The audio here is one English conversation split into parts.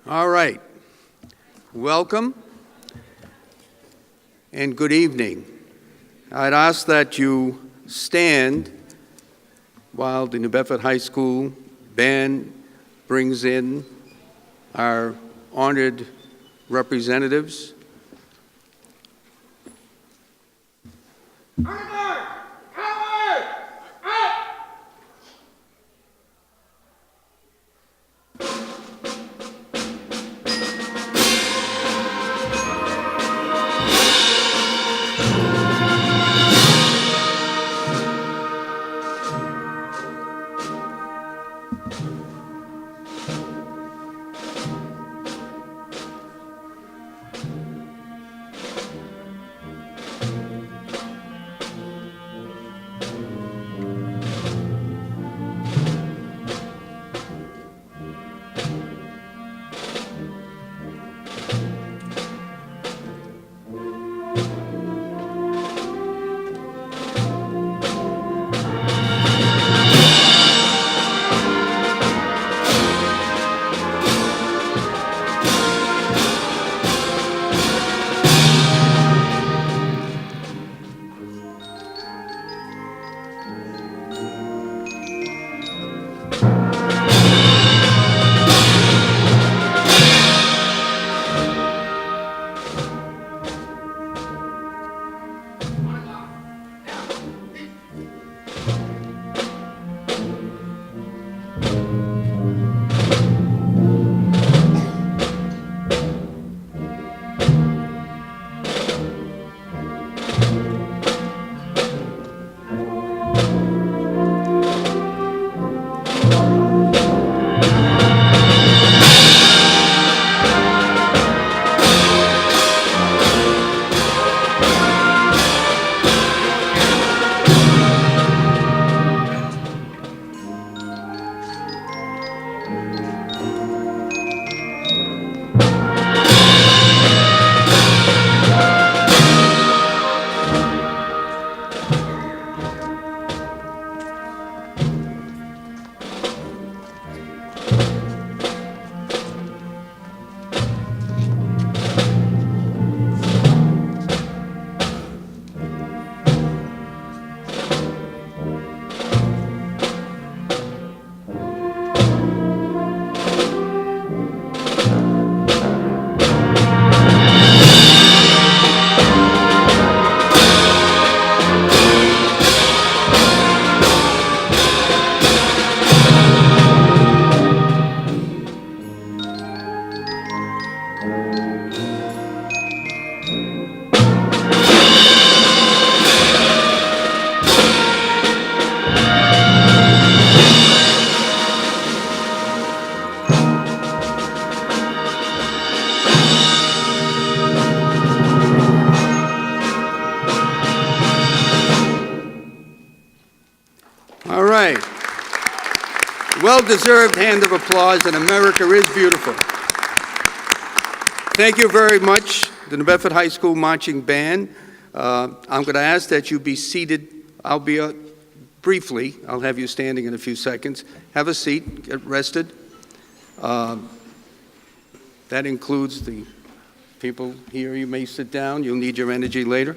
All right. Welcome and good evening. I'd ask that you stand while the New Bedford High School band brings in our honored representatives. Well-deserved hand of applause, and America is beautiful. Thank you very much, the New Bedford High School Marching Band. I'm going to ask that you be seated. I'll be briefly. I'll have you standing in a few seconds. Have a seat. Get rested. That includes the people here. You may sit down. You'll need your energy later.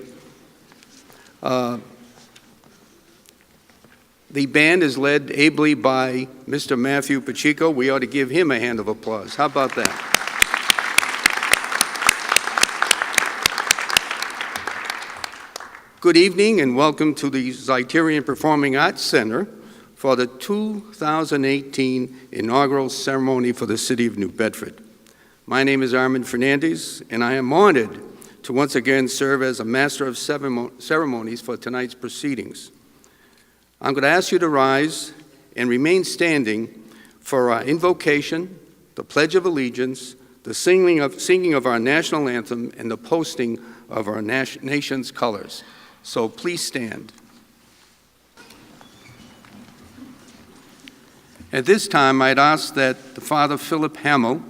The band is led ably by Mr. Matthew Pacheco. We ought to give him a hand of applause. How about that? Good evening and welcome to the Zeiterion Performing Arts Center for the 2018 Inaugural Ceremony for the City of New Bedford. My name is Armand Fernandez, and I am honored to once again serve as a Master of Ceremonies for tonight's proceedings. I'm going to ask you to rise and remain standing for our invocation, the Pledge of Allegiance, the singing of our national anthem, and the posting of our nation's colors. So please stand. At this time, I'd ask that Father Philip Hamill,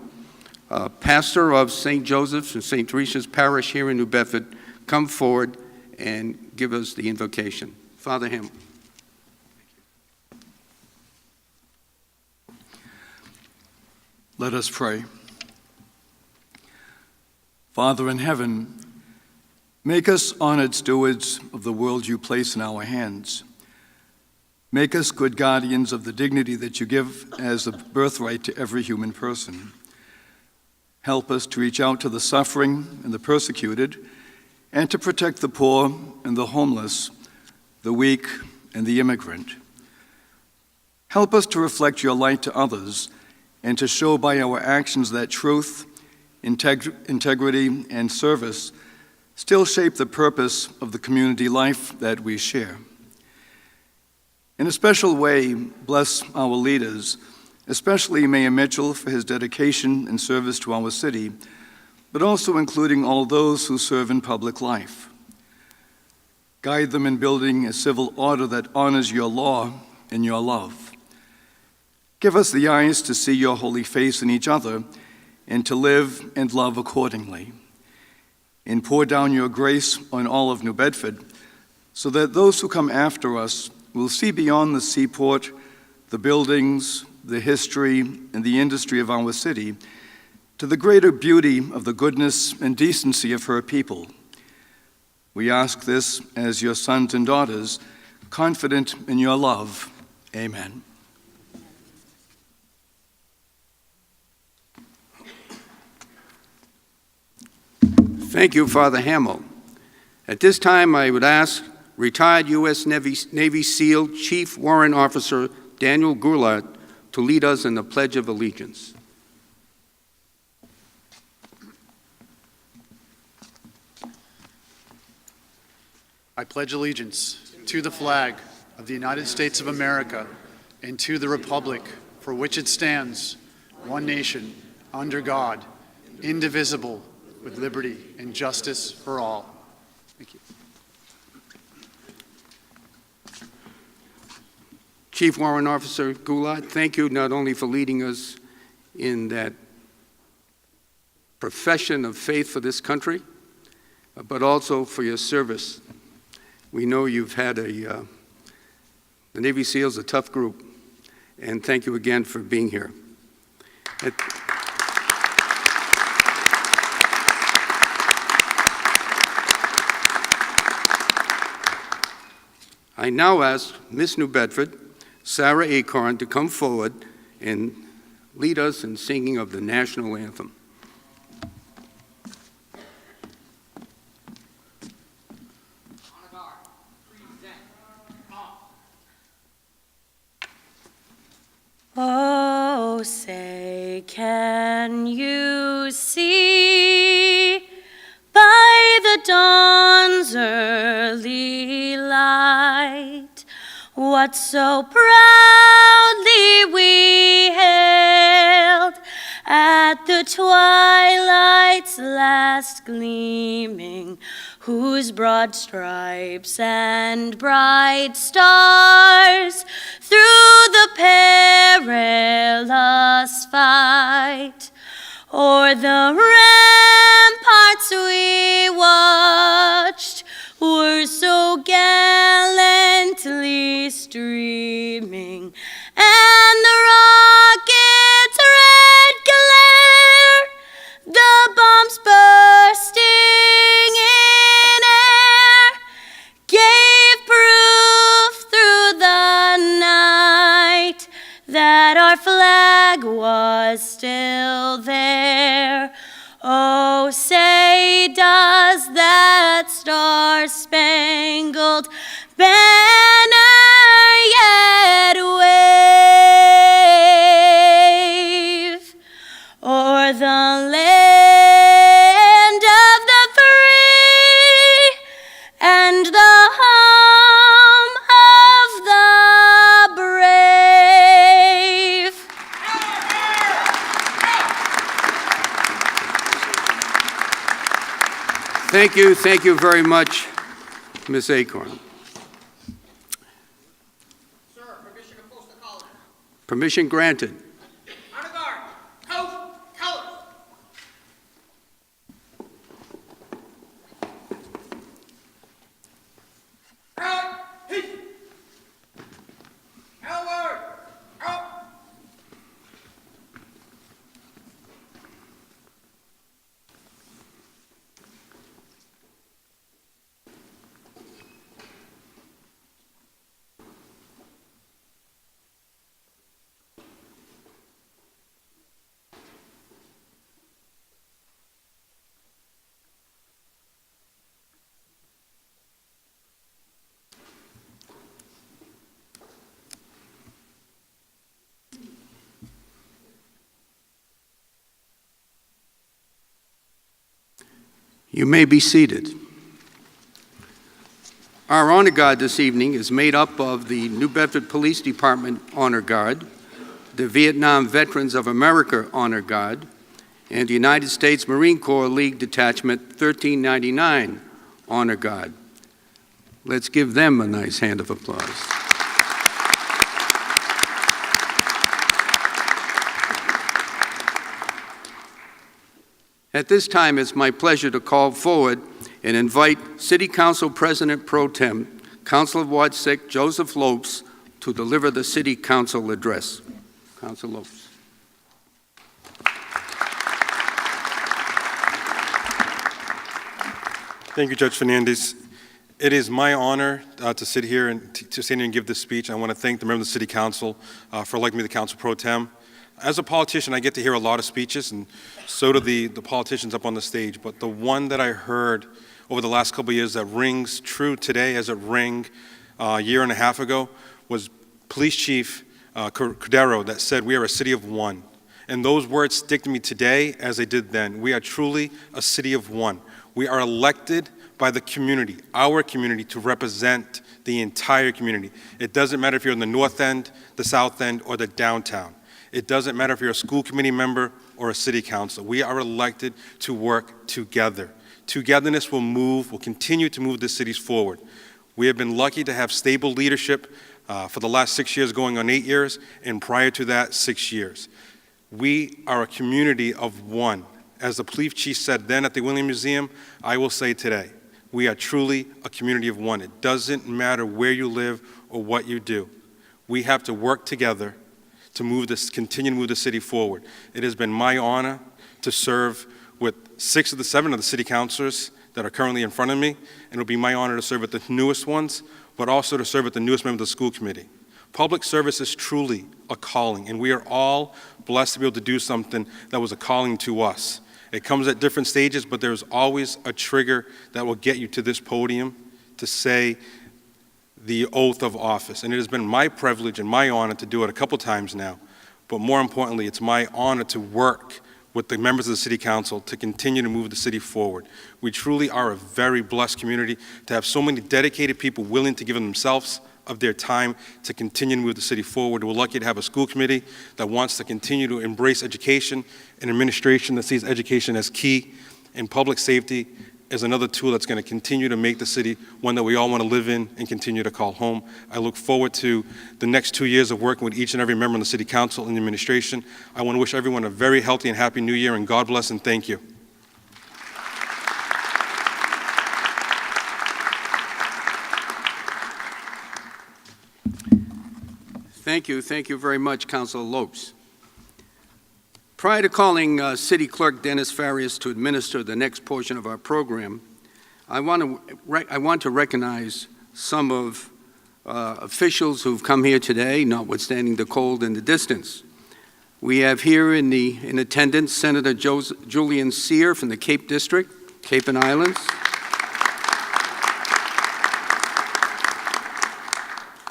pastor of St. Joseph's and St. Teresa's Parish here in New Bedford, come forward and give us the invocation. Father Hamill. Let us pray. Father in heaven, make us honored stewards of the world you place in our hands. Make us good guardians of the dignity that you give as a birthright to every human person. Help us to reach out to the suffering and the persecuted, and to protect the poor and the homeless, the weak and the immigrant. Help us to reflect your light to others and to show by our actions that truth, integrity, and service still shape the purpose of the community life that we share. In a special way, bless our leaders, especially Mayor Mitchell for his dedication and service to our city, but also including all those who serve in public life. Guide them in building a civil order that honors your law and your love. Give us the eyes to see your holy face in each other and to live and love accordingly. And pour down your grace on all of New Bedford so that those who come after us will see beyond the seaport, the buildings, the history, and the industry of our city to the greater beauty of the goodness and decency of her people. We ask this as your sons and daughters, confident in your love. Amen. Thank you, Father Hamill. At this time, I would ask retired U.S. Navy SEAL Chief Warrant Officer Daniel Goulart to lead us in the Pledge of Allegiance. I pledge allegiance to the flag of the United States of America and to the republic for which it stands, one nation, under God, indivisible, with liberty and justice for all. Thank you. Chief Warrant Officer Goulart, thank you not only for leading us in that profession of faith for this country, but also for your service. We know you've had the Navy SEALs, a tough group, and thank you again for being here. I now ask Miss New Bedford, Sarah Acorn, to come forward and lead us in singing of the national anthem. Oh, say, can you see by the dawn's early light what so proudly we hailed at the twilight's last gleaming, whose broad stripes and bright stars through the perilous fight o'er the ramparts we watched were so gallantly streaming, and the rocket's red glare, the bombs bursting in air, gave proof through the night that our flag was still there. Oh, say, does that star-spangled banner yet wave o'er the land of the free and the home of the brave? Thank you very much, Ms. Acorn. Sir, permission to post the colors. Permission granted. Honor guard, post colors. Out, heat. Outward, out. You may be seated. Our honor guard this evening is made up of the New Bedford Police Department Honor Guard, the Vietnam Veterans of America Honor Guard, and the United States Marine Corps League Detachment 1399 Honor Guard. Let's give them a nice hand of applause. At this time, it's my pleasure to call forward and invite City Council President Pro Tem, Councilor of Ward 6, Joseph Lopes, to deliver the City Council address. Councilor Lopes. Thank you, Judge Fernandez. It is my honor to sit here and to stand here and give this speech. I want to thank the members of the City Council for electing me the Council Pro Tem. As a politician, I get to hear a lot of speeches, and so do the politicians up on the stage. But the one that I heard over the last couple of years that rings true today as it rang a year and a half ago was Police Chief Cordero that said, "We are a city of one." And those words stick to me today as they did then. We are truly a city of one. We are elected by the community, our community, to represent the entire community. It doesn't matter if you're in the north end, the south end, or the downtown. It doesn't matter if you're a school committee member or a city council. We are elected to work together. Togetherness will continue to move the cities forward. We have been lucky to have stable leadership for the last 6 years, going on 8 years, and prior to that, 6 years. We are a community of one. As the police chief said then at the William Museum, I will say today, we are truly a community of one. It doesn't matter where you live or what you do. We have to work together to continue to move the city forward. It has been my honor to serve with 6 of the 7 of the city councilors that are currently in front of me, and it'll be my honor to serve with the newest ones, but also to serve with the newest member of the school committee. Public service is truly a calling, and we are all blessed to be able to do something that was a calling to us. It comes at different stages, but there's always a trigger that will get you to this podium to say the oath of office. And it has been my privilege and my honor to do it a couple times now. But more importantly, it's my honor to work with the members of the City Council to continue to move the city forward. We truly are a very blessed community to have so many dedicated people willing to give themselves of their time to continue to move the city forward. We're lucky to have a school committee that wants to continue to embrace education, and administration that sees education as key, and public safety is another tool that's going to continue to make the city one that we all want to live in and continue to call home. I look forward to the next 2 years of working with each and every member of the City Council and the administration. I want to wish everyone a very healthy and happy new year, and God bless and thank you. Thank you very much, Councilor Lopes. Prior to calling City Clerk Dennis Farias to administer the next portion of our program, I want to recognize some of officials who've come here today, notwithstanding the cold and the distance. We have here in attendance Senator Julian Sear from the Cape District, Cape and Islands.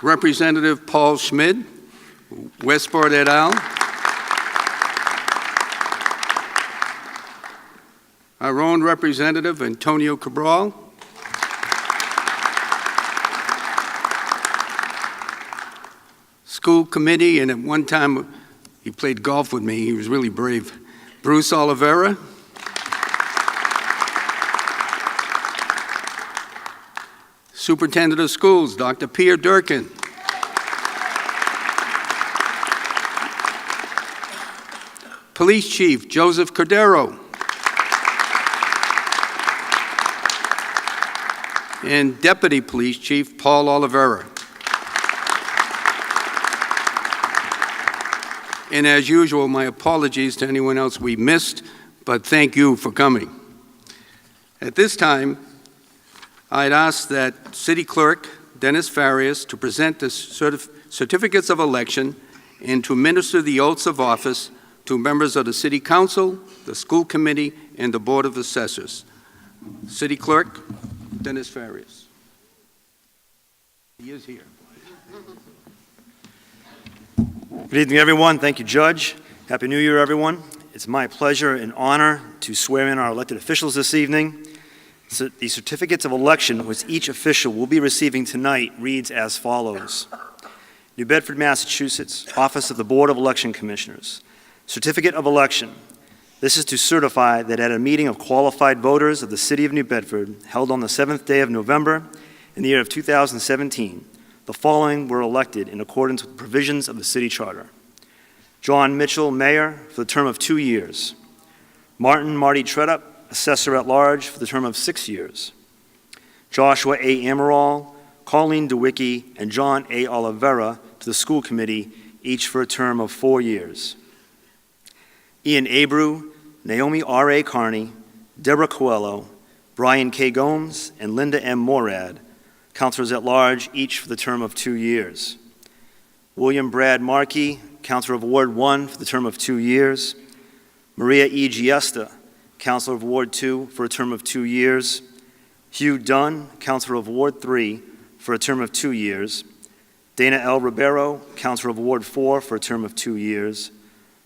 Representative Paul Schmid, Westport et al. Our own Representative Antonio Cabral. School committee, and at one time he played golf with me, he was really brave. Bruce Oliveira. Superintendent of Schools, Dr. Pierre Durkin. Police Chief, Joseph Cordero. And Deputy Police Chief, Paul Oliveira. And as usual, my apologies to anyone else we missed, but thank you for coming. At this time, I'd ask that City Clerk Dennis Farias to present the certificates of election and to administer the oaths of office to members of the City Council, the School Committee, and the Board of Assessors. City Clerk Dennis Farias. He is here. Good evening, everyone. Thank you, Judge. Happy New Year, everyone. It's my pleasure and honor to swear in our elected officials this evening. So the certificates of election which each official will be receiving tonight reads as follows. New Bedford, Massachusetts, Office of the Board of Election Commissioners. Certificate of election. This is to certify that at a meeting of qualified voters of the City of New Bedford held on the 7th day of November in the year of 2017, the following were elected in accordance with the provisions of the City Charter. Jon Mitchell, Mayor, for the term of 2 years. Marty Tredup, Assessor at Large, for the term of 6 years. Joshua A. Amaral, Colleen DeWicki, and John A. Oliveira to the School Committee, each for a term of 4 years. Ian Abreu, Naomi R.A. Carney, Deborah Coelho, Brian K. Gomes, and Linda M. Morad, Councilors at Large, each for the term of 2 years. William Brad Markey, Councilor of Ward 1 for the term of 2 years. Maria E. Giesta, Councilor of Ward 2 for a term of 2 years. Hugh Dunn, Councilor of Ward 3 for a term of 2 years. Dana L. Ribeiro, Councilor of Ward 4 for a term of 2 years.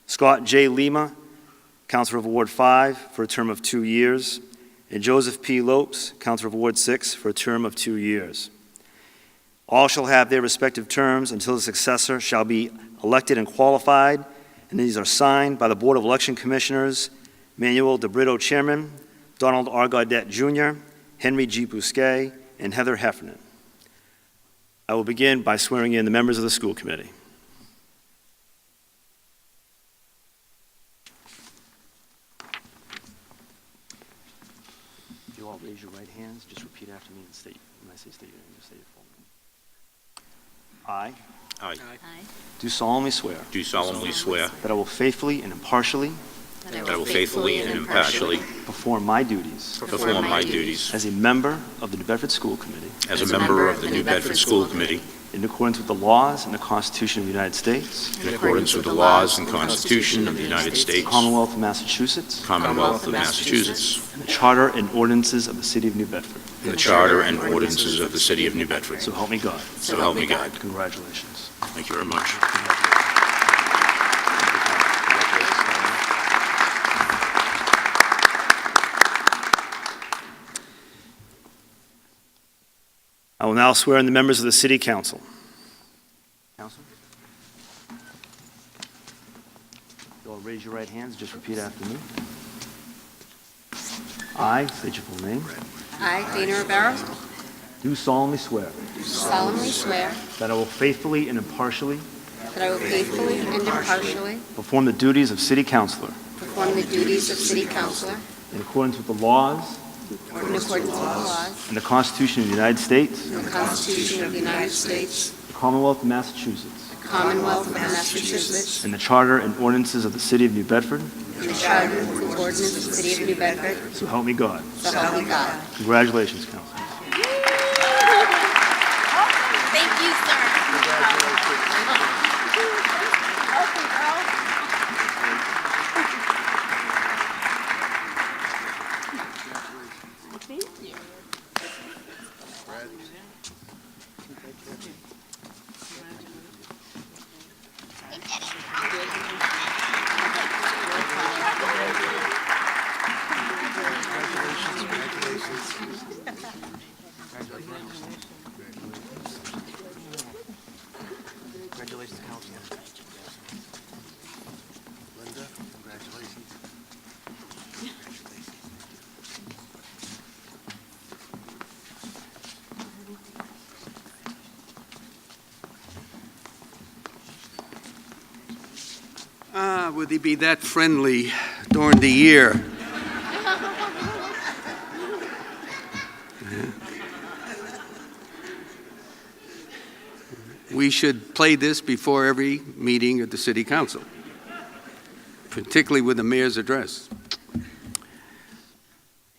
Scott J. Lima, Councilor of Ward 5 for a term of 2 years. And Joseph P. Lopes, Councilor of Ward 6 for a term of 2 years. All shall have their respective terms until the successor shall be elected and qualified, and these are signed by the Board of Election Commissioners, Manuel De Brito, Chairman, Donald R. Gaudette, Jr., Henry G. Bousquet, and Heather Heffernan. I will begin by swearing in the members of the school committee. If you all raise your right hands, just repeat after me and state, when I say state your name, just say it for me. I do solemnly swear Do solemnly swear that I will faithfully and impartially that I will faithfully and impartially perform my duties perform my duties as a member of the New Bedford School Committee as a member of the New Bedford School Committee in accordance with the laws and the Constitution of the United States, in accordance with the laws and Constitution of the United States, Commonwealth of Massachusetts, Commonwealth of Massachusetts, and the Charter and ordinances of the City of New Bedford. and the Charter and ordinances of the City of New Bedford. So help me God. So help me God. Congratulations. Thank you very much. I will now swear in the members of the City Council. Council? You all raise your right hands, just repeat after me. I, state your full name, I, Dana Rivera, do solemnly swear solemnly swear that I will faithfully and impartially that I will faithfully and impartially perform the duties of City Councilor perform the duties of City Councilor in accordance with the laws in accordance with the laws and the Constitution of the United States, and the Constitution of the United States, the Commonwealth of Massachusetts, the Commonwealth of Massachusetts, and the Charter and ordinances of the City of New Bedford, and the Charter and ordinances of the City of New Bedford, so help me God. so help me God. Congratulations, Council. Thank you, sir. Congratulations, Council. Linda, congratulations. Would he be that friendly during the year? We should play this before every meeting of the City Council, particularly with the mayor's address.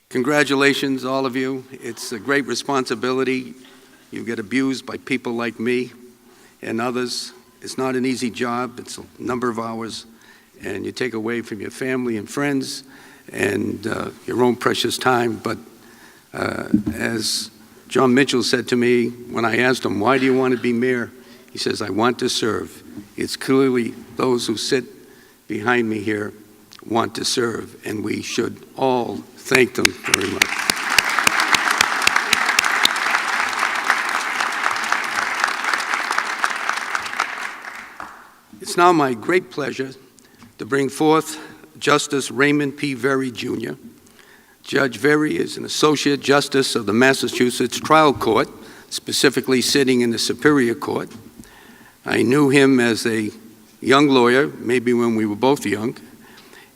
Congratulations, all of you. It's a great responsibility. You get abused by people like me and others. It's not an easy job. It's a number of hours, and you take away from your family and friends and your own precious time. But as Jon Mitchell said to me when I asked him, why do you want to be mayor? He says, I want to serve. It's clearly those who sit behind me here want to serve, and we should all thank them very much. It's now my great pleasure to bring forth Justice Raymond P. Very, Jr. Judge Very is an Associate Justice of the Massachusetts Trial Court, specifically sitting in the Superior Court. I knew him as a young lawyer, maybe when we were both young,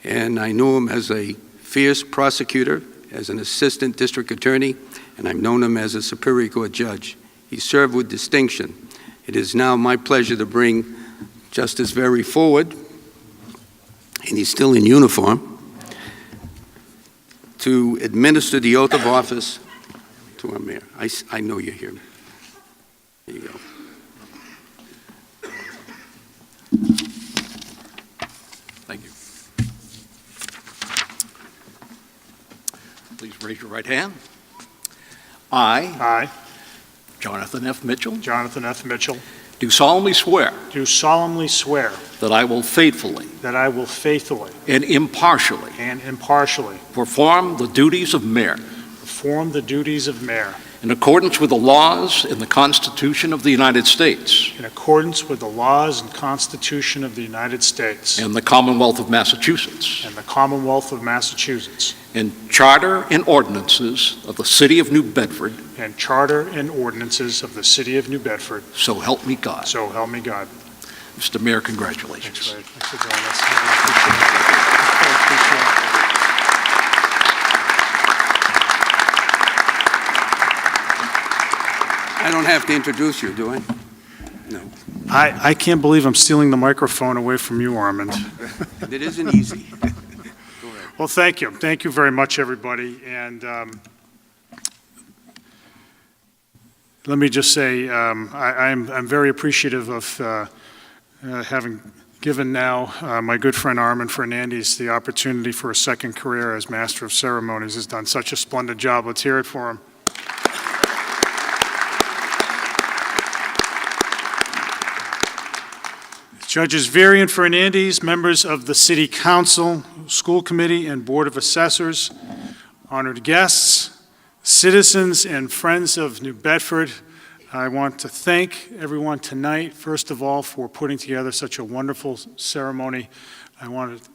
and I knew him as a fierce prosecutor, as an assistant district attorney, and I've known him as a Superior Court judge. He served with distinction. It is now my pleasure to bring Justice Very forward, and he's still in uniform, to administer the oath of office to our mayor. I know you're here. There you go. Thank you. Please raise your right hand. I, Jonathan F. Mitchell, Jonathan F. Mitchell, do solemnly swear do solemnly swear that I will faithfully that I will faithfully and impartially and impartially perform the duties of mayor perform the duties of mayor in accordance with the laws and the Constitution of the United States in accordance with the laws and Constitution of the United States and the Commonwealth of Massachusetts and the Commonwealth of Massachusetts and charter and ordinances of the City of New Bedford, and charter and ordinances of the City of New Bedford. so help me God. So help me God. Mr. Mayor, congratulations. Thanks, Ray. Thanks for doing this. I appreciate it. I don't have to introduce you, do I? No. I can't believe I'm stealing the microphone away from you, Armand. It isn't easy. Well, thank you. Thank you very much, everybody. And let me just say, I'm very appreciative of having given now my good friend Armand Fernandez the opportunity for a second career as Master of Ceremonies. He's done such a splendid job. Let's hear it for him. Judges Very and Fernandez, members of the City Council, School Committee, and Board of Assessors, honored guests, citizens, and friends of New Bedford, I want to thank everyone tonight, first of all, for putting together such a wonderful ceremony. I want to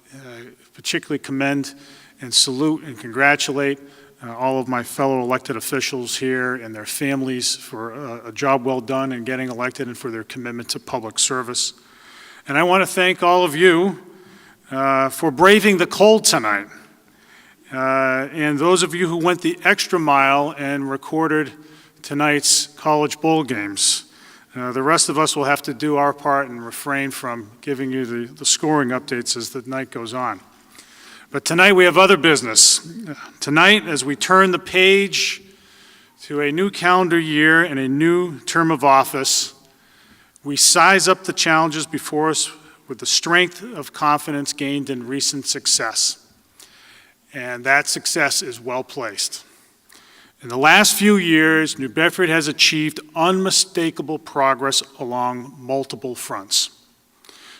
particularly commend and salute and congratulate all of my fellow elected officials here and their families for a job well done in getting elected and for their commitment to public service. And I want to thank all of you for braving the cold tonight. And those of you who went the extra mile and recorded tonight's college bowl games. The rest of us will have to do our part and refrain from giving you the scoring updates as the night goes on. But tonight we have other business. Tonight, as we turn the page to a new calendar year and a new term of office, we size up the challenges before us with the strength of confidence gained in recent success. And that success is well placed. In the last few years, New Bedford has achieved unmistakable progress along multiple fronts.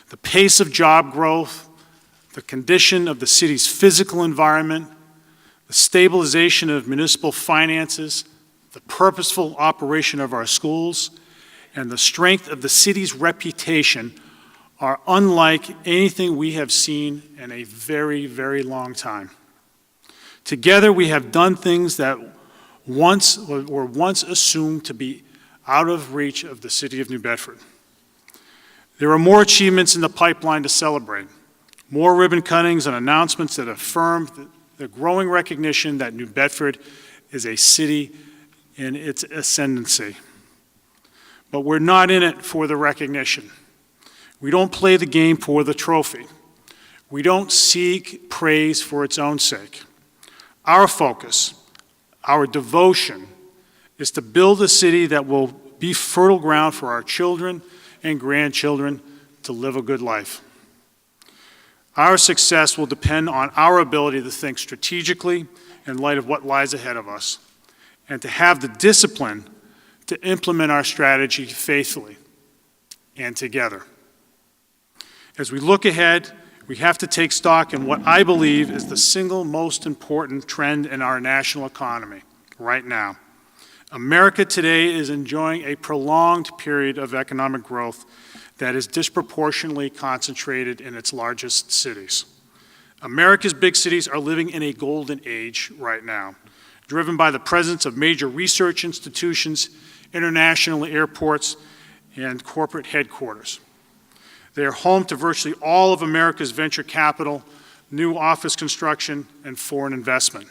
The pace of job growth, the condition of the city's physical environment, the stabilization of municipal finances, the purposeful operation of our schools, and the strength of the city's reputation are unlike anything we have seen in a very, very long time. Together, we have done things that were once assumed to be out of reach of the city of New Bedford. There are more achievements in the pipeline to celebrate, more ribbon cuttings and announcements that affirm the growing recognition that New Bedford is a city in its ascendancy. But we're not in it for the recognition. We don't play the game for the trophy. We don't seek praise for its own sake. Our focus, our devotion, is to build a city that will be fertile ground for our children and grandchildren to live a good life. Our success will depend on our ability to think strategically in light of what lies ahead of us, and to have the discipline to implement our strategy faithfully and together. As we look ahead, we have to take stock in what I believe is the single most important trend in our national economy right now. America today is enjoying a prolonged period of economic growth that is disproportionately concentrated in its largest cities. America's big cities are living in a golden age right now, driven by the presence of major research institutions, international airports, and corporate headquarters. They are home to virtually all of America's venture capital, new office construction, and foreign investment.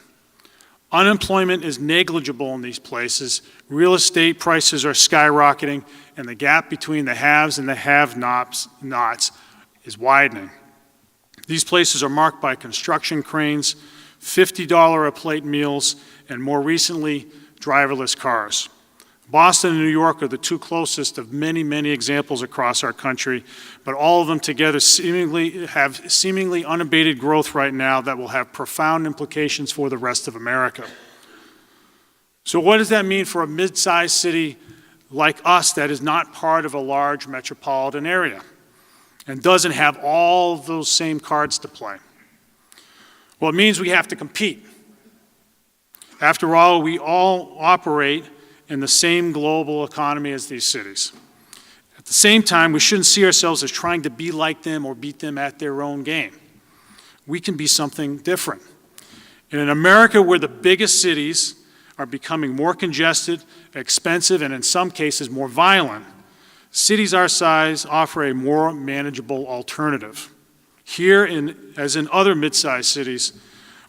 Unemployment is negligible in these places, real estate prices are skyrocketing, and the gap between the haves and the have-nots is widening. These places are marked by construction cranes, $50 a plate meals, and more recently, driverless cars. Boston and New York are the two closest of many, many examples across our country, but all of them together have seemingly unabated growth right now that will have profound implications for the rest of America. So what does that mean for a mid-sized city like us that is not part of a large metropolitan area and doesn't have all those same cards to play? Well, it means we have to compete. After all, we all operate in the same global economy as these cities. At the same time, we shouldn't see ourselves as trying to be like them or beat them at their own game. We can be something different. In an America where the biggest cities are becoming more congested, expensive, and in some cases more violent, cities our size offer a more manageable alternative. Here, as in other mid-sized cities,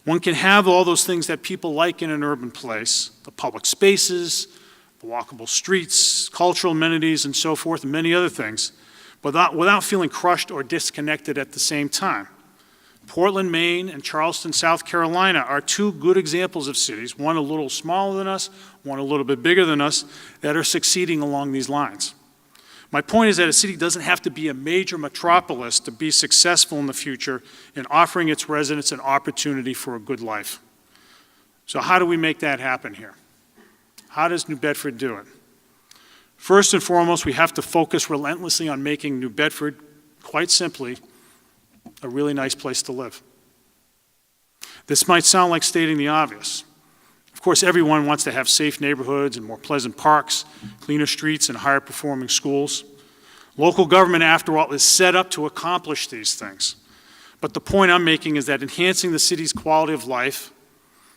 one can have all those things that people like in an urban place, the public spaces, the walkable streets, cultural amenities, and so forth, and many other things, but without feeling crushed or disconnected at the same time. Portland, Maine, and Charleston, South Carolina are two good examples of cities, one a little smaller than us, one a little bit bigger than us, that are succeeding along these lines. My point is that a city doesn't have to be a major metropolis to be successful in the future in offering its residents an opportunity for a good life. So how do we make that happen here? How does New Bedford do it? First and foremost, we have to focus relentlessly on making New Bedford, quite simply, a really nice place to live. This might sound like stating the obvious. Of course, everyone wants to have safe neighborhoods and more pleasant parks, cleaner streets, and higher performing schools. Local government, after all, is set up to accomplish these things. But the point I'm making is that enhancing the city's quality of life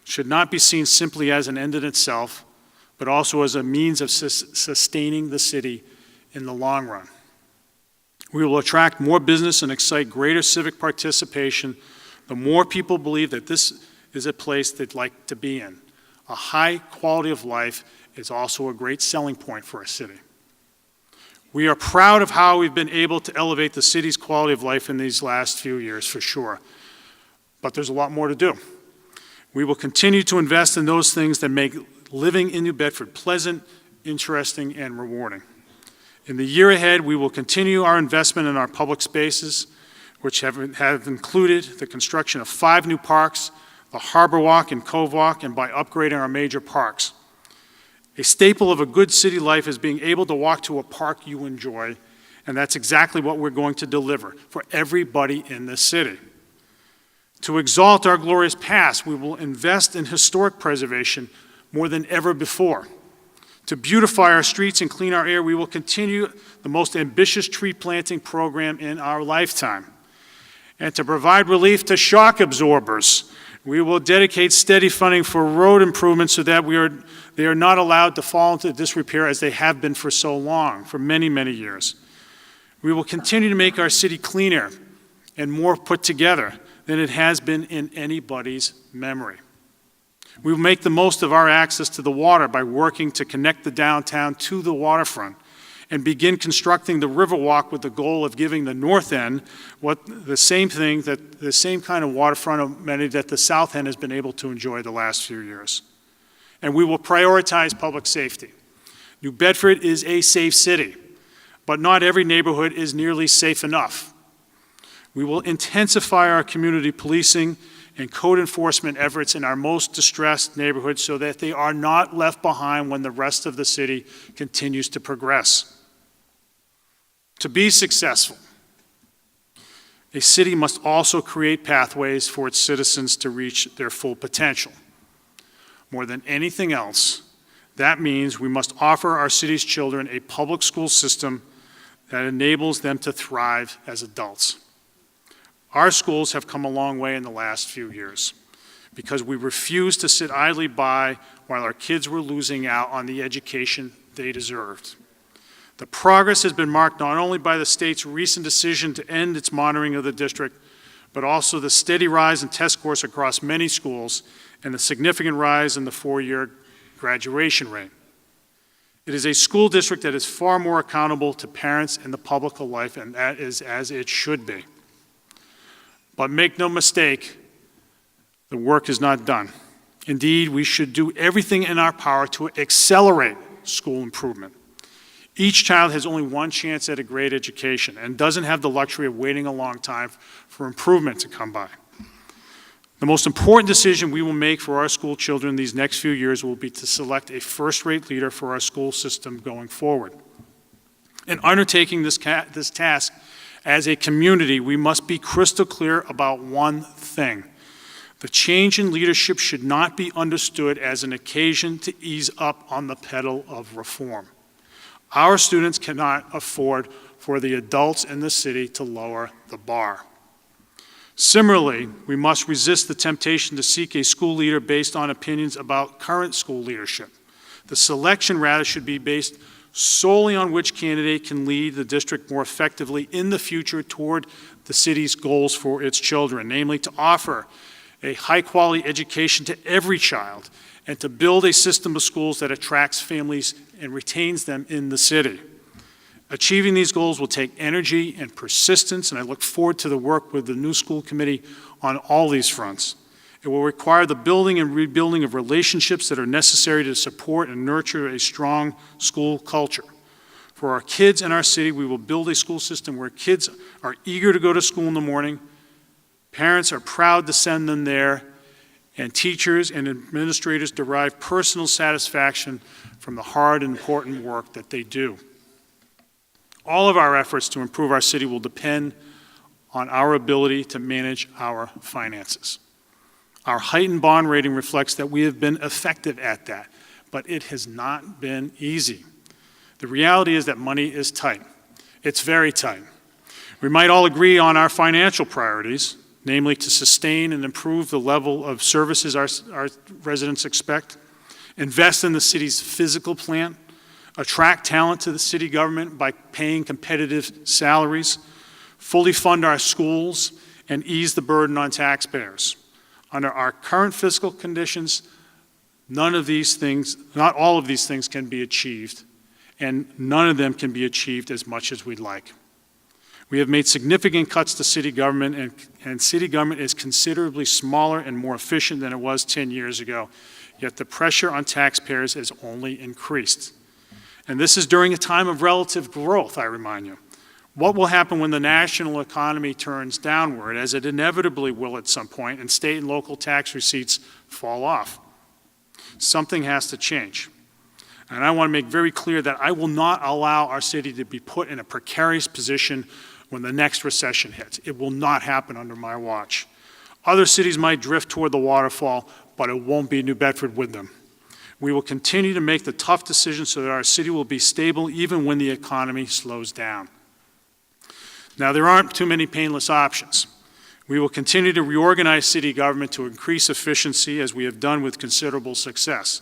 should not be seen simply as an end in itself, but also as a means of sustaining the city in the long run. We will attract more business and excite greater civic participation the more people believe that this is a place they'd like to be in. A high quality of life is also a great selling point for a city. We are proud of how we've been able to elevate the city's quality of life in these last few years, for sure. But there's a lot more to do. We will continue to invest in those things that make living in New Bedford pleasant, interesting, and rewarding. In the year ahead, we will continue our investment in our public spaces, which have included the construction of 5 new parks, the Harbor Walk and Cove Walk, and by upgrading our major parks. A staple of a good city life is being able to walk to a park you enjoy, and that's exactly what we're going to deliver for everybody in this city. To exalt our glorious past, we will invest in historic preservation more than ever before. To beautify our streets and clean our air, we will continue the most ambitious tree planting program in our lifetime. And to provide relief to shock absorbers, we will dedicate steady funding for road improvements so that they are not allowed to fall into disrepair as they have been for so long, for many, many years. We will continue to make our city cleaner and more put together than it has been in anybody's memory. We will make the most of our access to the water by working to connect the downtown to the waterfront and begin constructing the Riverwalk with the goal of giving the north end the same kind of waterfront amenity that the south end has been able to enjoy the last few years. And we will prioritize public safety. New Bedford is a safe city, but not every neighborhood is nearly safe enough. We will intensify our community policing and code enforcement efforts in our most distressed neighborhoods so that they are not left behind when the rest of the city continues to progress. To be successful, a city must also create pathways for its citizens to reach their full potential. More than anything else, that means we must offer our city's children a public school system that enables them to thrive as adults. Our schools have come a long way in the last few years because we refused to sit idly by while our kids were losing out on the education they deserved. The progress has been marked not only by the state's recent decision to end its monitoring of the district, but also the steady rise in test scores across many schools and the significant rise in the four-year graduation rate. It is a school district that is far more accountable to parents and the public alike, and that is as it should be. But make no mistake, the work is not done. Indeed, we should do everything in our power to accelerate school improvement. Each child has only one chance at a great education and doesn't have the luxury of waiting a long time for improvement to come by. The most important decision we will make for our school children these next few years will be to select a first-rate leader for our school system going forward. In undertaking this task as a community, we must be crystal clear about one thing. The change in leadership should not be understood as an occasion to ease up on the pedal of reform. Our students cannot afford for the adults in the city to lower the bar. Similarly, we must resist the temptation to seek a school leader based on opinions about current school leadership. The selection, rather, should be based solely on which candidate can lead the district more effectively in the future toward the city's goals for its children, namely to offer a high-quality education to every child and to build a system of schools that attracts families and retains them in the city. Achieving these goals will take energy and persistence, and I look forward to the work with the new school committee on all these fronts. It will require the building and rebuilding of relationships that are necessary to support and nurture a strong school culture. For our kids in our city, we will build a school system where kids are eager to go to school in the morning, parents are proud to send them there, and teachers and administrators derive personal satisfaction from the hard and important work that they do. All of our efforts to improve our city will depend on our ability to manage our finances. Our heightened bond rating reflects that we have been effective at that, but it has not been easy. The reality is that money is tight. It's very tight. We might all agree on our financial priorities, namely to sustain and improve the level of services our residents expect, invest in the city's physical plant, attract talent to the city government by paying competitive salaries, fully fund our schools, and ease the burden on taxpayers. Under our current fiscal conditions, not all of these things can be achieved, and none of them can be achieved as much as we'd like. We have made significant cuts to city government, and city government is considerably smaller and more efficient than it was 10 years ago, yet the pressure on taxpayers has only increased. And this is during a time of relative growth, I remind you. What will happen when the national economy turns downward, as it inevitably will at some point, and state and local tax receipts fall off? Something has to change. And I want to make very clear that I will not allow our city to be put in a precarious position when the next recession hits. It will not happen under my watch. Other cities might drift toward the waterfall, but it won't be New Bedford with them. We will continue to make the tough decisions so that our city will be stable even when the economy slows down. Now, there aren't too many painless options. We will continue to reorganize city government to increase efficiency, as we have done with considerable success.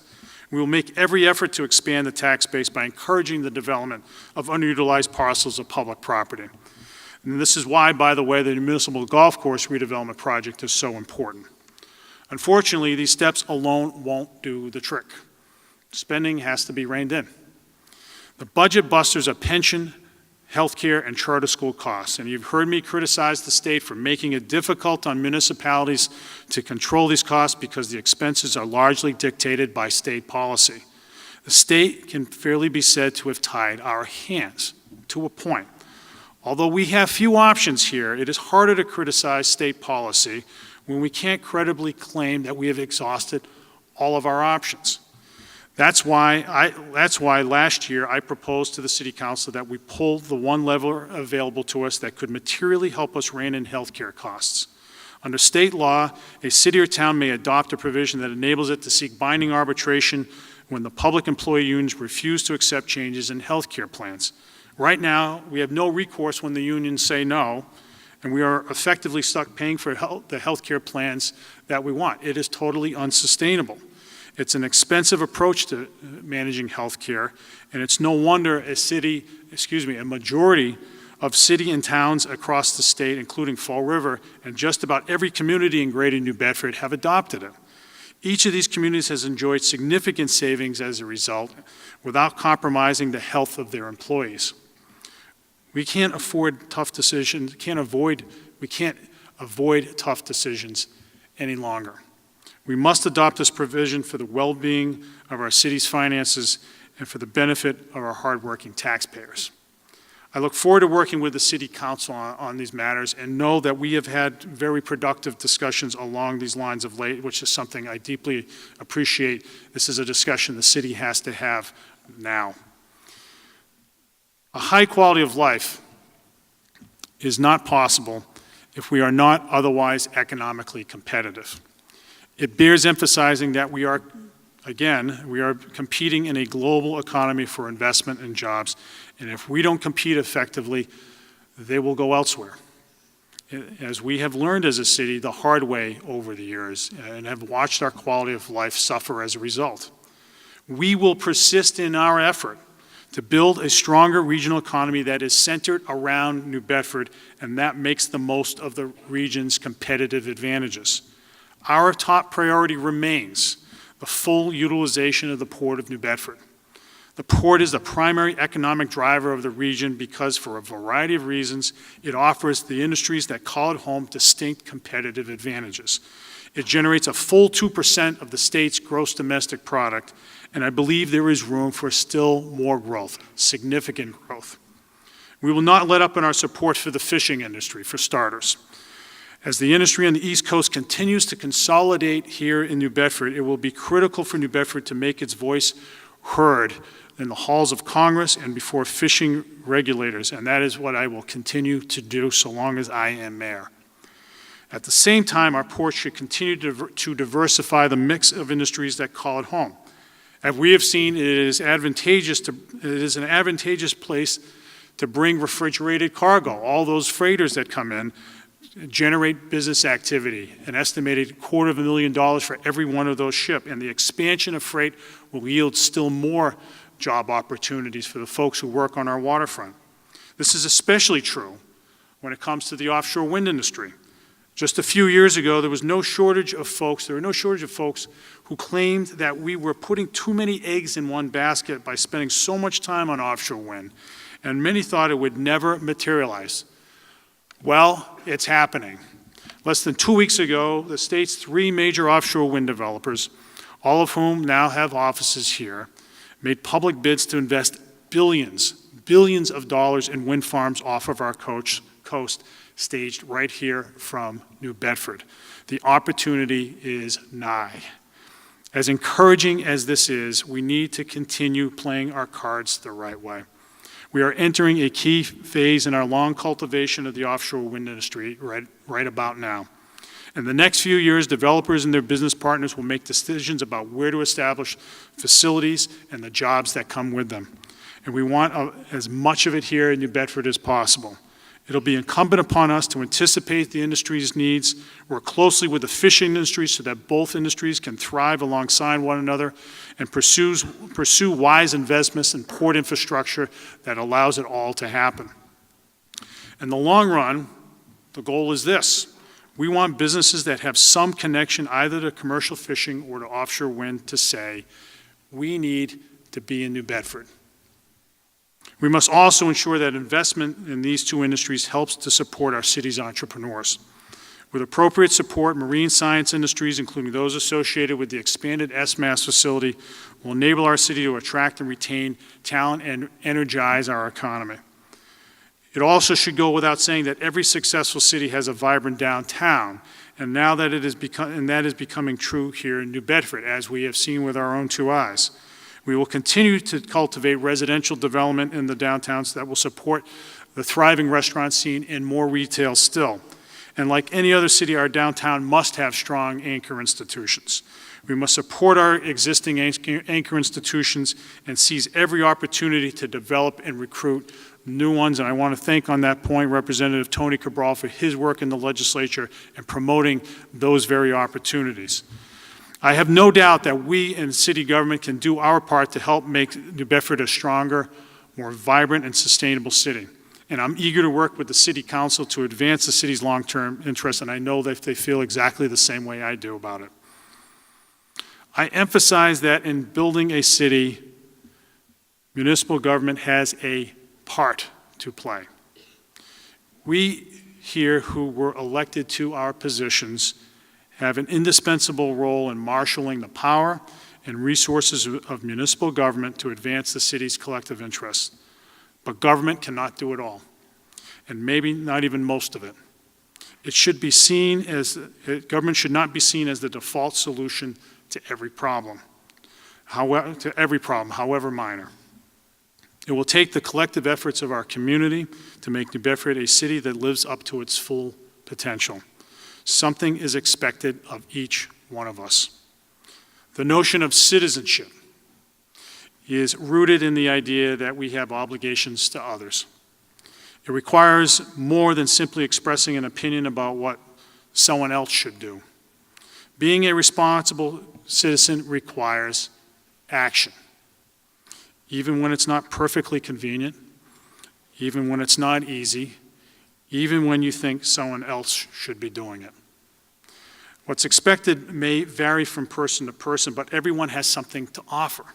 We will make every effort to expand the tax base by encouraging the development of underutilized parcels of public property. And this is why, by the way, the municipal golf course redevelopment project is so important. Unfortunately, these steps alone won't do the trick. Spending has to be reined in. The budget busters are pension, health care, and charter school costs, and you've heard me criticize the state for making it difficult on municipalities to control these costs because the expenses are largely dictated by state policy. The state can fairly be said to have tied our hands to a point. Although we have few options here, it is harder to criticize state policy when we can't credibly claim that we have exhausted all of our options. That's why last year I proposed to the City Council that we pull the one lever available to us that could materially help us rein in health care costs. Under state law, a city or town may adopt a provision that enables it to seek binding arbitration when the public employee unions refuse to accept changes in health care plans. Right now, we have no recourse when the unions say no, and we are effectively stuck paying for the health care plans that we want. It is totally unsustainable. It's an expensive approach to managing health care, and it's no wonder a majority of city and towns across the state, including Fall River, and just about every community in Greater New Bedford have adopted it. Each of these communities has enjoyed significant savings as a result, without compromising the health of their employees. We can't afford tough decisions, we can't avoid tough decisions any longer. We must adopt this provision for the well-being of our city's finances and for the benefit of our hardworking taxpayers. I look forward to working with the City Council on these matters and know that we have had very productive discussions along these lines of late, which is something I deeply appreciate. This is a discussion the city has to have now. A high quality of life is not possible if we are not otherwise economically competitive. It bears emphasizing that we are competing in a global economy for investment and jobs, and if we don't compete effectively, they will go elsewhere. As we have learned as a city the hard way over the years and have watched our quality of life suffer as a result. We will persist in our effort to build a stronger regional economy that is centered around New Bedford, and that makes the most of the region's competitive advantages. Our top priority remains the full utilization of the Port of New Bedford. The port is the primary economic driver of the region because, for a variety of reasons, it offers the industries that call it home distinct competitive advantages. It generates a full 2% of the state's gross domestic product, and I believe there is room for still more growth, significant growth. We will not let up in our support for the fishing industry, for starters. As the industry on the East Coast continues to consolidate here in New Bedford, it will be critical for New Bedford to make its voice heard in the halls of Congress and before fishing regulators, and that is what I will continue to do so long as I am mayor. At the same time, our port should continue to diversify the mix of industries that call it home. As we have seen, it is an advantageous place to bring refrigerated cargo. All those freighters that come in generate business activity, an estimated $250,000 for every one of those ships, and the expansion of freight will yield still more job opportunities for the folks who work on our waterfront. This is especially true when it comes to the offshore wind industry. Just a few years ago, there were no shortage of folks who claimed that we were putting too many eggs in one basket by spending so much time on offshore wind, and many thought it would never materialize. Well, it's happening. Less than 2 weeks ago, the state's 3 major offshore wind developers, all of whom now have offices here, made public bids to invest billions of dollars in wind farms off of our coast, staged right here from New Bedford. The opportunity is nigh. As encouraging as this is, we need to continue playing our cards the right way. We are entering a key phase in our long cultivation of the offshore wind industry right about now. In the next few years, developers and their business partners will make decisions about where to establish facilities and the jobs that come with them. And we want as much of it here in New Bedford as possible. It'll be incumbent upon us to anticipate the industry's needs, work closely with the fishing industry so that both industries can thrive alongside one another, and pursue wise investments in port infrastructure that allows it all to happen. In the long run, the goal is this. We want businesses that have some connection either to commercial fishing or to offshore wind to say, we need to be in New Bedford. We must also ensure that investment in these 2 industries helps to support our city's entrepreneurs. With appropriate support, marine science industries, including those associated with the expanded SMAS facility, will enable our city to attract and retain talent and energize our economy. It also should go without saying that every successful city has a vibrant downtown, and that is becoming true here in New Bedford, as we have seen with our own 2 eyes. We will continue to cultivate residential development in the downtowns that will support the thriving restaurant scene and more retail still. And like any other city, our downtown must have strong anchor institutions. We must support our existing anchor institutions and seize every opportunity to develop and recruit new ones, and I want to thank on that point Representative Tony Cabral for his work in the legislature and promoting those very opportunities. I have no doubt that we in city government can do our part to help make New Bedford a stronger, more vibrant, and sustainable city. And I'm eager to work with the City Council to advance the city's long-term interests, and I know that they feel exactly the same way I do about it. I emphasize that in building a city, municipal government has a part to play. We here who were elected to our positions have an indispensable role in marshaling the power and resources of municipal government to advance the city's collective interests. But government cannot do it all, and maybe not even most of it. It should be seen as, government should not be seen as the default solution to every problem, however minor. It will take the collective efforts of our community to make New Bedford a city that lives up to its full potential. Something is expected of each one of us. The notion of citizenship is rooted in the idea that we have obligations to others. It requires more than simply expressing an opinion about what someone else should do. Being a responsible citizen requires action, even when it's not perfectly convenient, even when it's not easy, even when you think someone else should be doing it. What's expected may vary from person to person, but everyone has something to offer.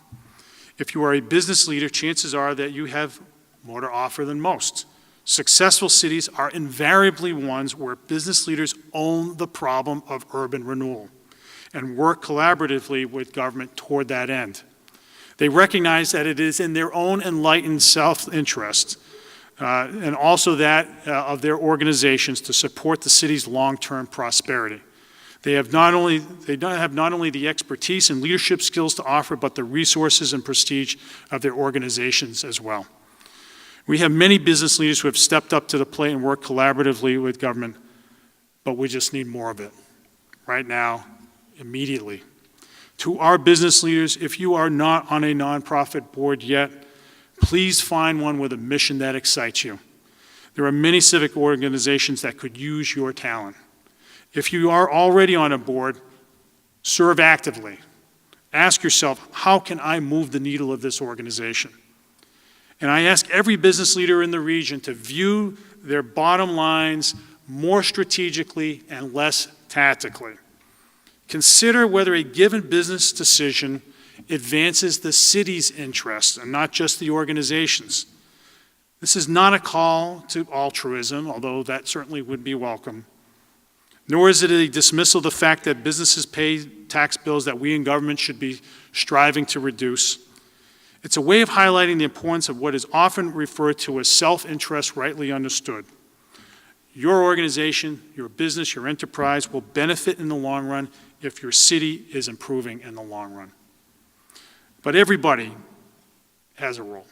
If you are a business leader, chances are that you have more to offer than most. Successful cities are invariably ones where business leaders own the problem of urban renewal and work collaboratively with government toward that end. They recognize that it is in their own enlightened self-interest and also that of their organizations to support the city's long-term prosperity. They have not only the expertise and leadership skills to offer, but the resources and prestige of their organizations as well. We have many business leaders who have stepped up to the plate and worked collaboratively with government, but we just need more of it right now, immediately. To our business leaders, if you are not on a nonprofit board yet, please find one with a mission that excites you. There are many civic organizations that could use your talent. If you are already on a board, serve actively. Ask yourself, how can I move the needle of this organization? And I ask every business leader in the region to view their bottom lines more strategically and less tactically. Consider whether a given business decision advances the city's interests and not just the organization's. This is not a call to altruism, although that certainly would be welcome. Nor is it a dismissal of the fact that businesses pay tax bills that we in government should be striving to reduce. It's a way of highlighting the importance of what is often referred to as self-interest rightly understood. Your organization, your business, your enterprise will benefit in the long run if your city is improving in the long run. But everybody has a role,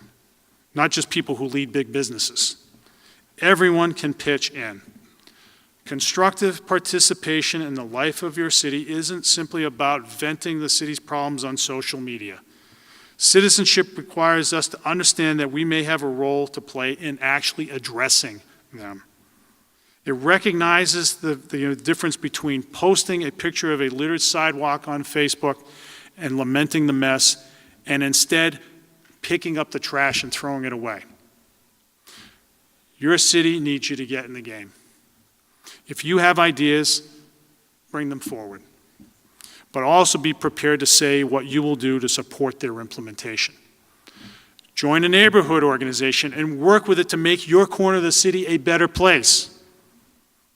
not just people who lead big businesses. Everyone can pitch in. Constructive participation in the life of your city isn't simply about venting the city's problems on social media. Citizenship requires us to understand that we may have a role to play in actually addressing them. It recognizes the difference between posting a picture of a littered sidewalk on Facebook and lamenting the mess, and instead picking up the trash and throwing it away. Your city needs you to get in the game. If you have ideas, bring them forward. But also be prepared to say what you will do to support their implementation. Join a neighborhood organization and work with it to make your corner of the city a better place.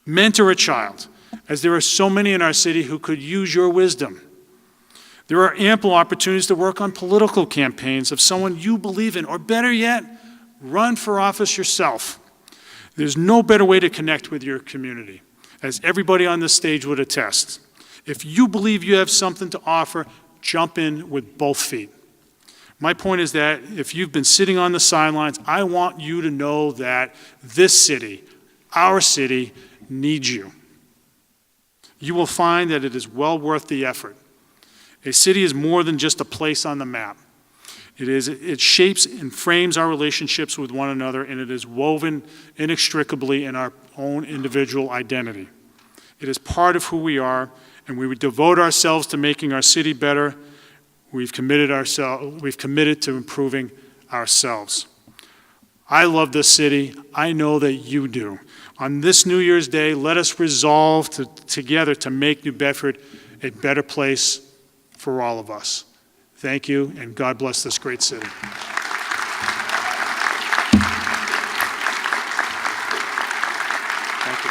Mentor a child, as there are so many in our city who could use your wisdom. There are ample opportunities to work on political campaigns of someone you believe in, or better yet, run for office yourself. There's no better way to connect with your community, as everybody on this stage would attest. If you believe you have something to offer, jump in with both feet. My point is that if you've been sitting on the sidelines, I want you to know that this city, our city, needs you. You will find that it is well worth the effort. A city is more than just a place on the map. It shapes and frames our relationships with one another, and it is woven inextricably in our own individual identity. It is part of who we are, and we would devote ourselves to making our city better. We've committed to improving ourselves. I love this city. I know that you do. On this New Year's Day, let us resolve together to make New Bedford a better place for all of us. Thank you, and God bless this great city. Thank you.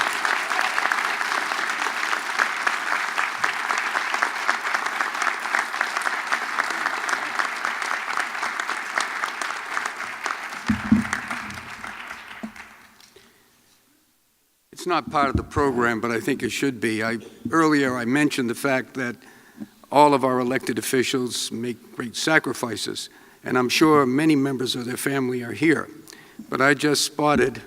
It's not part of the program, but I think it should be. Earlier I mentioned the fact that all of our elected officials make great sacrifices, and I'm sure many members of their family are here. But I just spotted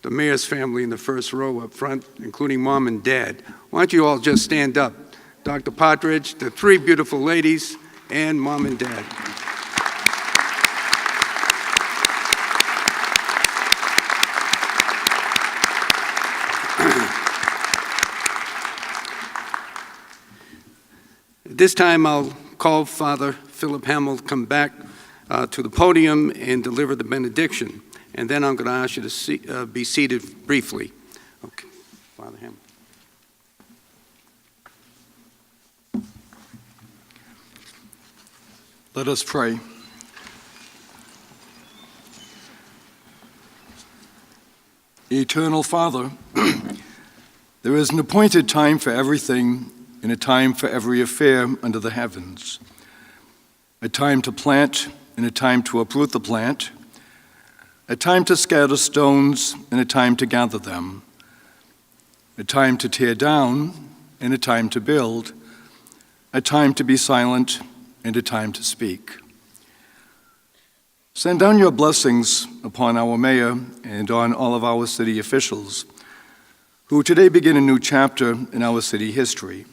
the mayor's family in the first row up front, including Mom and Dad. Why don't you all just stand up? Dr. Partridge, the three beautiful ladies, and Mom and Dad. At this time, I'll call Father Philip Hamill to come back to the podium and deliver the benediction. And then I'm going to ask you to be seated briefly. Okay, Father Hamill. Let us pray. Eternal Father, there is an appointed time for everything and a time for every affair under the heavens. A time to plant and a time to uproot the plant. A time to scatter stones and a time to gather them. A time to tear down and a time to build. A time to be silent and a time to speak. Send down your blessings upon our mayor and on all of our city officials, who today begin a new chapter in our city history.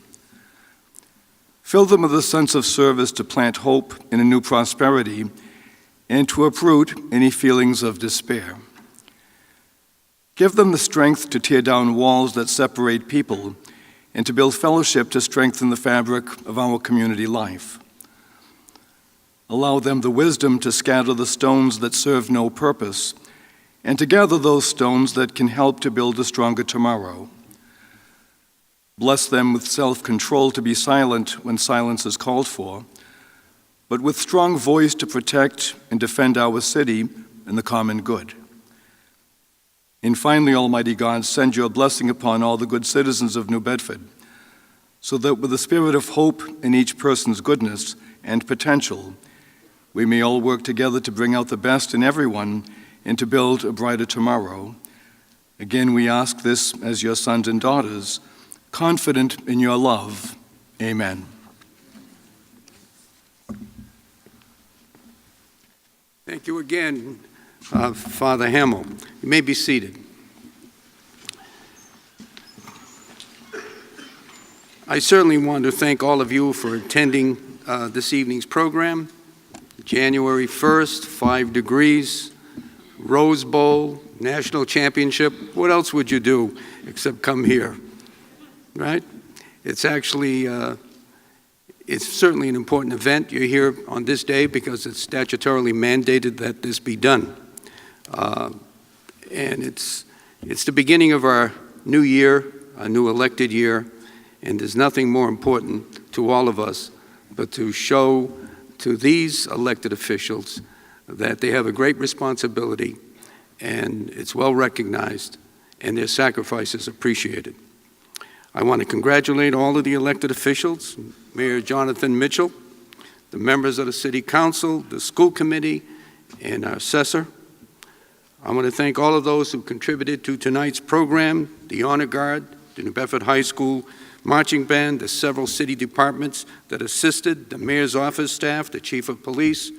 Fill them with a sense of service to plant hope in a new prosperity and to uproot any feelings of despair. Give them the strength to tear down walls that separate people and to build fellowship to strengthen the fabric of our community life. Allow them the wisdom to scatter the stones that serve no purpose and to gather those stones that can help to build a stronger tomorrow. Bless them with self-control to be silent when silence is called for, but with strong voice to protect and defend our city and the common good. And finally, Almighty God, send your blessing upon all the good citizens of New Bedford, so that with the spirit of hope in each person's goodness and potential, we may all work together to bring out the best in everyone and to build a brighter tomorrow. Again, we ask this as your sons and daughters, confident in your love. Amen. Thank you again, Father Hamill. You may be seated. I certainly want to thank all of you for attending this evening's program. January 1st, 5 degrees, Rose Bowl, National Championship. What else would you do except come here? Right? It's actually, it's certainly an important event. You're here on this day because it's statutorily mandated that this be done. And it's the beginning of our new year, a new elected year, and there's nothing more important to all of us but to show to these elected officials that they have a great responsibility and it's well recognized and their sacrifice is appreciated. I want to congratulate all of the elected officials, Mayor Jon Mitchell, the members of the City Council, the school committee, and our assessor. I want to thank all of those who contributed to tonight's program, the Honor Guard, the New Bedford High School Marching Band, the several city departments that assisted, the mayor's office staff, the chief of police,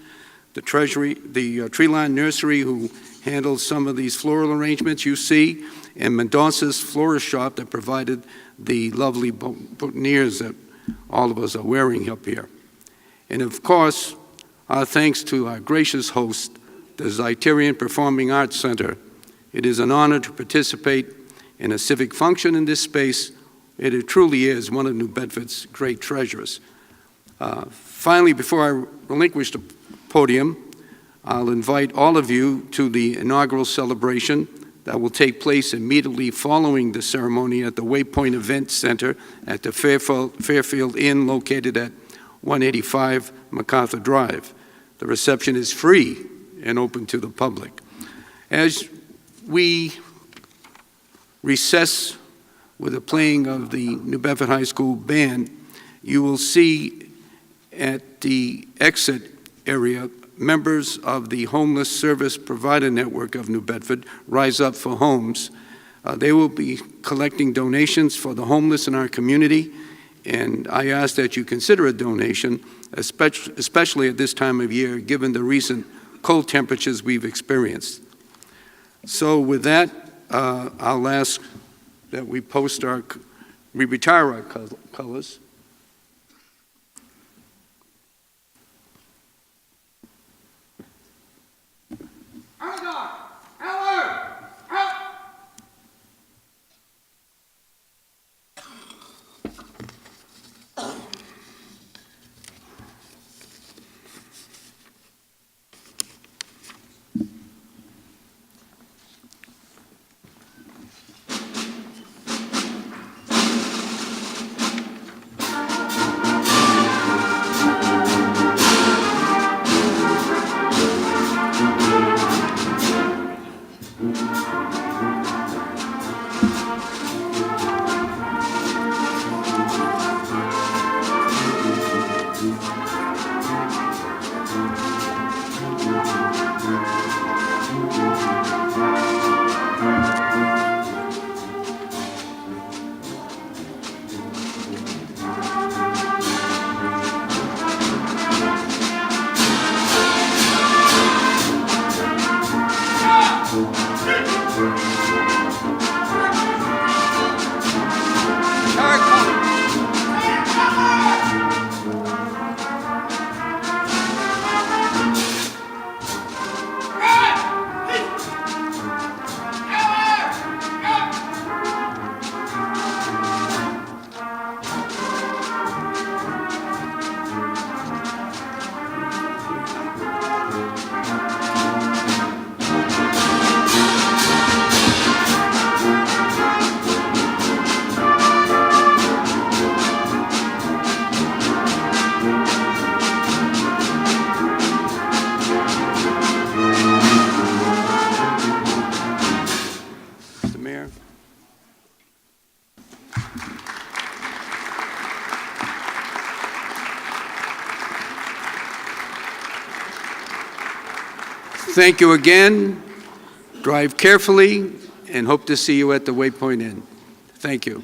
the treasury, the Tree Line Nursery who handled some of these floral arrangements you see, and Mendoza's Florist Shop that provided the lovely boutonnieres that all of us are wearing up here. And of course, Our thanks to our gracious host, the Zeiterion Performing Arts Center. It is an honor to participate in a civic function in this space. It truly is one of New Bedford's great treasures. Finally, before I relinquish the podium, I'll invite all of you to the inaugural celebration that will take place immediately following the ceremony at the Waypoint Event Center at the Fairfield Inn located at 185 MacArthur Drive. The reception is free and open to the public. As we recess with the playing of the New Bedford High School Band, you will see at the exit area members of the Homeless Service Provider Network of New Bedford, Rise Up for Homes. They will be collecting donations for the homeless in our community, and I ask that you consider a donation, especially at this time of year, given the recent cold temperatures we've experienced. So with that, I'll ask that we retire our colors. Thank you again. Drive carefully and hope to see you at the Waypoint Inn. Thank you.